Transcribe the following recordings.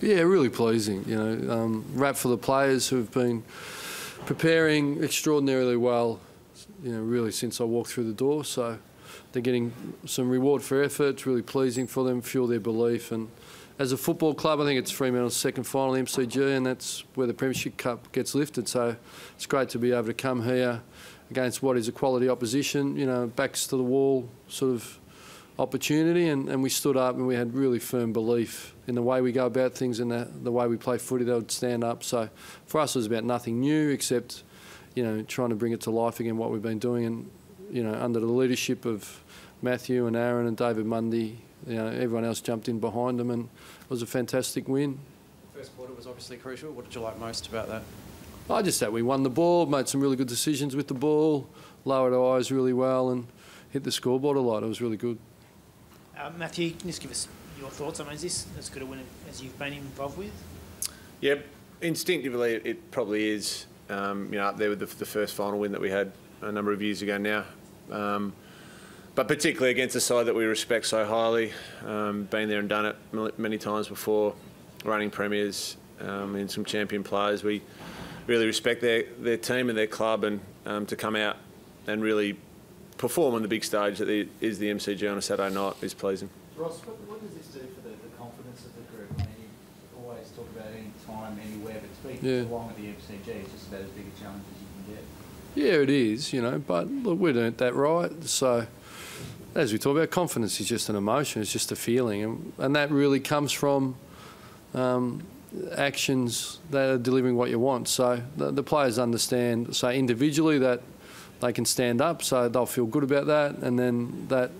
Yeah, really pleasing. You know, rap for the players who've been preparing extraordinarily well, you know, really since I walked through the door. So they're getting some reward for effort. It's really pleasing for them, fuel their belief. And as a football club, I think it's Fremantle's second final in MCG, and that's where the Premiership Cup gets lifted. So it's great to be able to come here against what is a quality opposition, you know, backs to the wall sort of opportunity, and we stood up and we had really firm belief in the way we go about things and the way we play footy. They would stand up. So for us, it was about nothing new except, you know, trying to bring it to life again, what we've been doing. And, you know, under the leadership of Matthew and Aaron and David Mundy, you know, everyone else jumped in behind them, and it was a fantastic win. First quarter was obviously crucial. What did you like most about that? I just thought we won the ball, made some really good decisions with the ball, lowered our eyes really well and hit the scoreboard a lot. It was really good. Matthew, can you just give us your thoughts? I mean, is this as good a win as you've been involved with? Yep, instinctively it probably is. You know, up there with the first final win that we had a number of years ago now. But particularly against a side that we respect so highly, been there and done it many times before, running premiers and some champion players. We really respect their team and their club, and to come out and really perform on the big stage that is the MCG on a Saturday night is pleasing. Ross, what does this do for the confidence of the group? I mean, you always talk about any time, anywhere, but to be along at the MCG is just about as big a challenge as you can get. Yeah, it is, you know, but look, we'd earned that right. So as we talk about, confidence is just an emotion, it's just a feeling, and that really comes from actions that are delivering what you want. So the players understand, say individually, that they can stand up, so they'll feel good about that, and then that,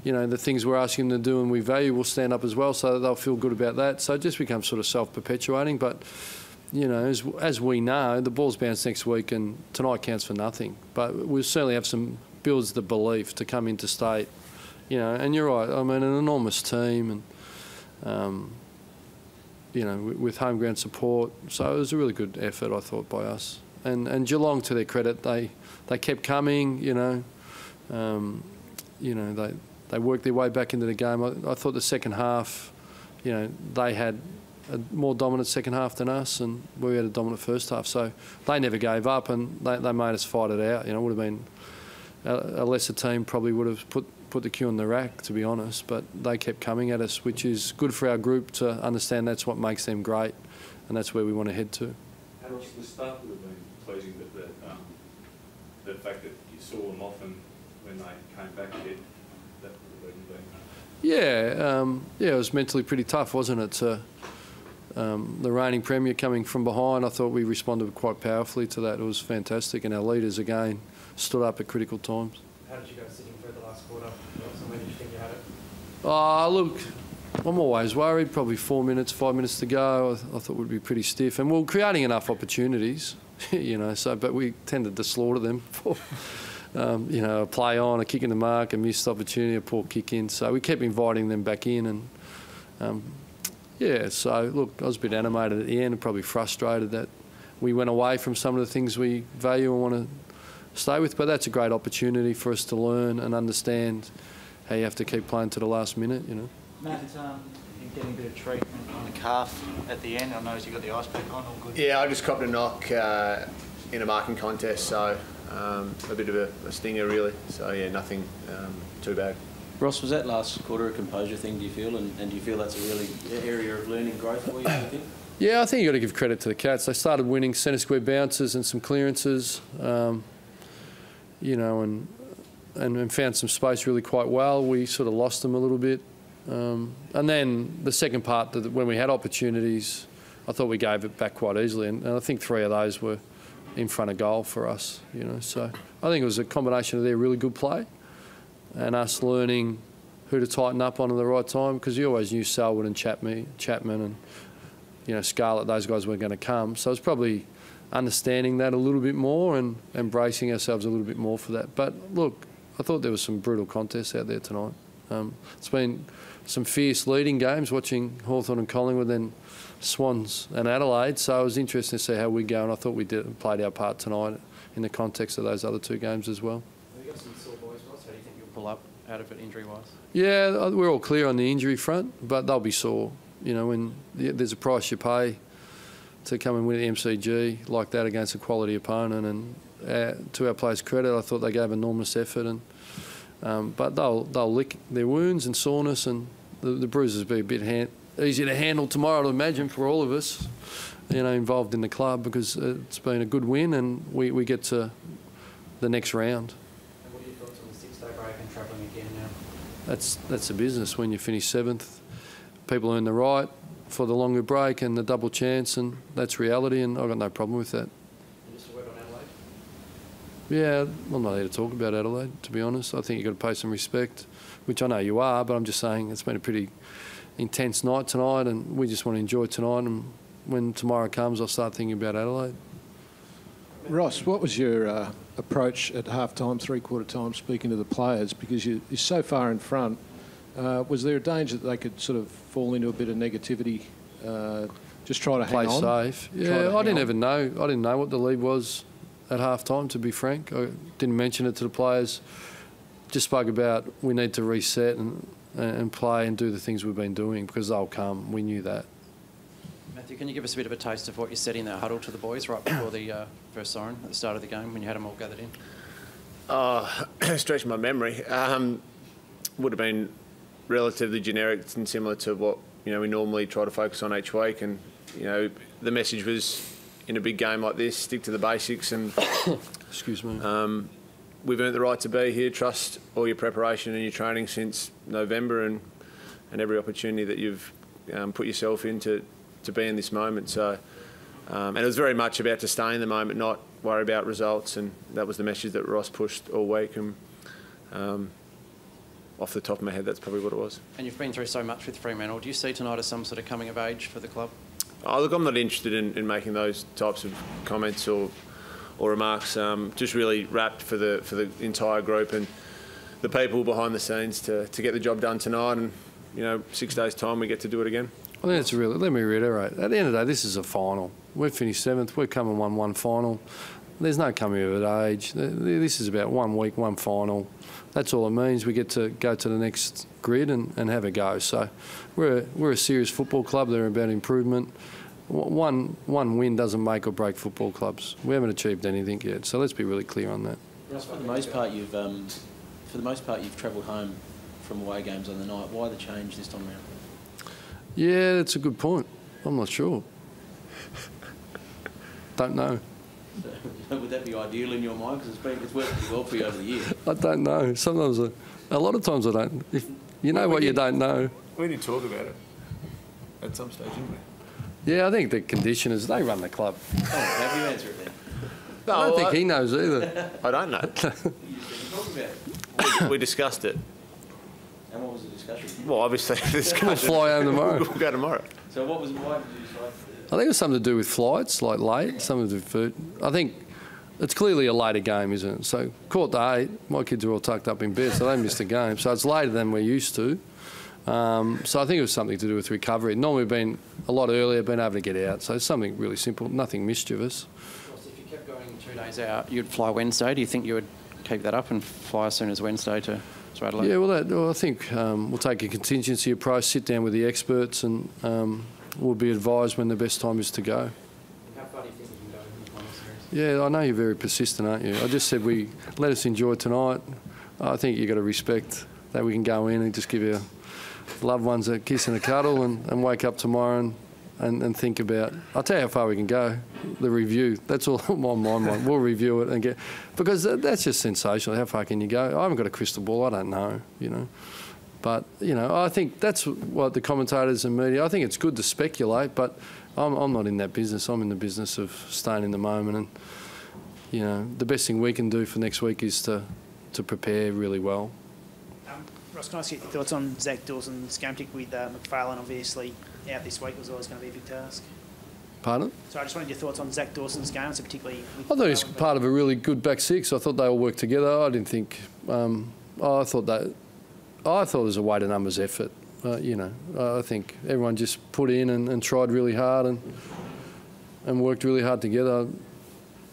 you know, the things we're asking them to do and we value will stand up as well, so they'll feel good about that. So it just becomes sort of self-perpetuating. But, you know, as we know, the ball's bounced next week and tonight counts for nothing. But we'll certainly have some builds the belief to come into state, you know. And you're right, I mean, an enormous team, and you know, with home ground support. So it was a really good effort, I thought, by us. And Geelong, to their credit, they kept coming, you know. You know, they worked their way back into the game. I thought the second half, you know, they had a more dominant second half than us, and we had a dominant first half. So they never gave up, and they made us fight it out. You know, it would have been a lesser team probably would have put the cue on the rack, to be honest. But they kept coming at us, which is good for our group to understand that's what makes them great, and that's where we want to head to. How much the start would have been pleasing, but the fact that you saw them often when they came back a bit, that would have been. Yeah, it was mentally pretty tough, wasn't it? To, the reigning premier coming from behind, I thought we responded quite powerfully to that. It was fantastic, and our leaders again stood up at critical times. How did you go sitting for the last quarter? Where did you think you had it? Look, I'm always worried. Probably 4 minutes, 5 minutes to go. I thought we'd be pretty stiff, and we were creating enough opportunities, you know. So, but we tended to slaughter them for, you know, a play on, a kick in the mark, a missed opportunity, a poor kick in. So we kept inviting them back in, and yeah. So look, I was a bit animated at the end, and probably frustrated that we went away from some of the things we value and want to stay with. But that's a great opportunity for us to learn and understand how you have to keep playing to the last minute, you know. Matt, you're getting a bit of treatment on the calf at the end. I noticed you got the ice pack on, all good? Yeah, I just copped a knock in a marking contest, so a bit of a stinger really. So yeah, nothing too bad. Ross, was that last quarter a composure thing, do you feel? And do you feel that's a really area of learning growth for you, do you think? Yeah, I think you've got to give credit to the Cats. They started winning centre square bounces and some clearances, you know, and found some space really quite well. We sort of lost them a little bit. And then the second part, when we had opportunities, I thought we gave it back quite easily. And I think 3 of those were in front of goal for us, you know. So I think it was a combination of their really good play and us learning who to tighten up on at the right time, because you always knew Selwood and Chapman and, you know, Scarlett, those guys weren't going to come. So it's probably understanding that a little bit more and bracing ourselves a little bit more for that. But look, I thought there was some brutal contests out there tonight. It's been some fierce leading games, watching Hawthorn and Collingwood, then Swans and Adelaide. So it was interesting to see how we go, and I thought we played our part tonight in the context of those other 2 games as well. Have you got some sore boys, Ross? How do you think you'll pull up out of it injury-wise? Yeah, we're all clear on the injury front, but they'll be sore. You know, when there's a price you pay to come and win at the MCG like that against a quality opponent, and to our players' credit, I thought they gave enormous effort, and but they'll lick their wounds and soreness, and the bruises will be a bit easier to handle tomorrow, I'd imagine, for all of us, you know, involved in the club, because it's been a good win, and we get to the next round. And what are your thoughts on the 6-day break and travelling again now? That's the business. When you finish 7th, people earn the right for the longer break and the double chance, and that's reality, and I've got no problem with that. And just a word on Adelaide? Yeah, I'm not here to talk about Adelaide, to be honest. I think you've got to pay some respect, which I know you are, but I'm just saying it's been a pretty intense night tonight, and we just want to enjoy tonight, and when tomorrow comes, I'll start thinking about Adelaide. Ross, what was your approach at half-time, three-quarter time, speaking to the players? Because you're so far in front. Was there a danger that they could sort of fall into a bit of negativity, just try to hang on? Play safe. Yeah, I didn't even know. I didn't know what the lead was at half-time, to be frank. I didn't mention it to the players. Just spoke about we need to reset and play and do the things we've been doing, because they'll come. We knew that. Matthew, can you give us a bit of a taste of what you said in that huddle to the boys right before the first siren at the start of the game, when you had them all gathered in? Stretch my memory. Would have been relatively generic and similar to what, you know, we normally try to focus on each week. And, you know, the message was, in a big game like this, stick to the basics, and excuse me. We've earned the right to be here. Trust all your preparation and your training since November, and every opportunity that you've put yourself in to be in this moment. So, and it was very much about to stay in the moment, not worry about results, and that was the message that Ross pushed all week. And off the top of my head, that's probably what it was. And you've been through so much with Fremantle. Do you see tonight as some sort of coming of age for the club? Oh, look, I'm not interested in making those types of comments or remarks. Just really wrapped for the entire group and the people behind the scenes to get the job done tonight. And, you know, 6 days' time we get to do it again. I think it's really, let me reiterate, at the end of the day, this is a final. We've finished 7th, we've come and won one final. There's no coming of age. This is about 1 week, one final. That's all it means. We get to go to the next grid and have a go. So we're a serious football club. They're about improvement. One win doesn't make or break football clubs. We haven't achieved anything yet. So let's be really clear on that. Ross, for the most part, you've travelled home from away games on the night. Why the change this time around? Yeah, that's a good point. I'm not sure. Don't know. So, would that be ideal in your mind? Because it's worked pretty well for you over the year. I don't know. Sometimes, a lot of times I don't. If you know what you don't know. We did talk about it at some stage, didn't we? Yeah, I think the conditioners, they run the club. Oh, have you answered it then? No, I don't think he knows either. I don't know. You said you talked about it. We discussed it. And what was the discussion? Well, obviously, the discussion. We'll fly home tomorrow. We'll go tomorrow. So why did you decide? I think it was something to do with flights, like late, something to do with food. I think it's clearly a later game, isn't it? So quarter to 8, my kids are all tucked up in bed, so they missed the game. So it's later than we're used to. So I think it was something to do with recovery. Normally we've been a lot earlier, been able to get out. So it's something really simple, nothing mischievous. If you kept going 2 days out, you'd fly Wednesday. Do you think you would keep that up and fly as soon as Wednesday to Adelaide? Yeah, well, I think we'll take a contingency approach, sit down with the experts, and we'll be advised when the best time is to go. How far do you think you can go in the final series? Yeah, I know you're very persistent, aren't you? I just said let us enjoy tonight. I think you've got to respect that we can go in and just give your loved ones a kiss and a cuddle and wake up tomorrow and think about. I'll tell you how far we can go. The review. That's all on my mind. We'll review it and get, because that's just sensational. How far can you go? I haven't got a crystal ball. I don't know. You know. But, you know, I think that's what the commentators and media, I think it's good to speculate, but I'm not in that business. I'm in the business of staying in the moment. And, you know, the best thing we can do for next week is to prepare really well. Ross, can I ask you your thoughts on Zach Dawson's game tick with McFarlane obviously out this week was always going to be a big task? Pardon? So I just wanted your thoughts on Zach Dawson's game, so particularly with I thought he was part of a really good back six. I thought they all worked together. I didn't think... I thought it was a weight of numbers effort. You know, I think everyone just put in and tried really hard and worked really hard together.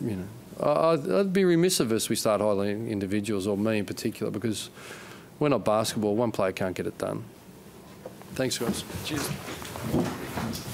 You know, I'd be remiss of us we start highlighting individuals, or me in particular, because we're not basketball. One player can't get it done. Thanks, guys. Cheers. Thanks.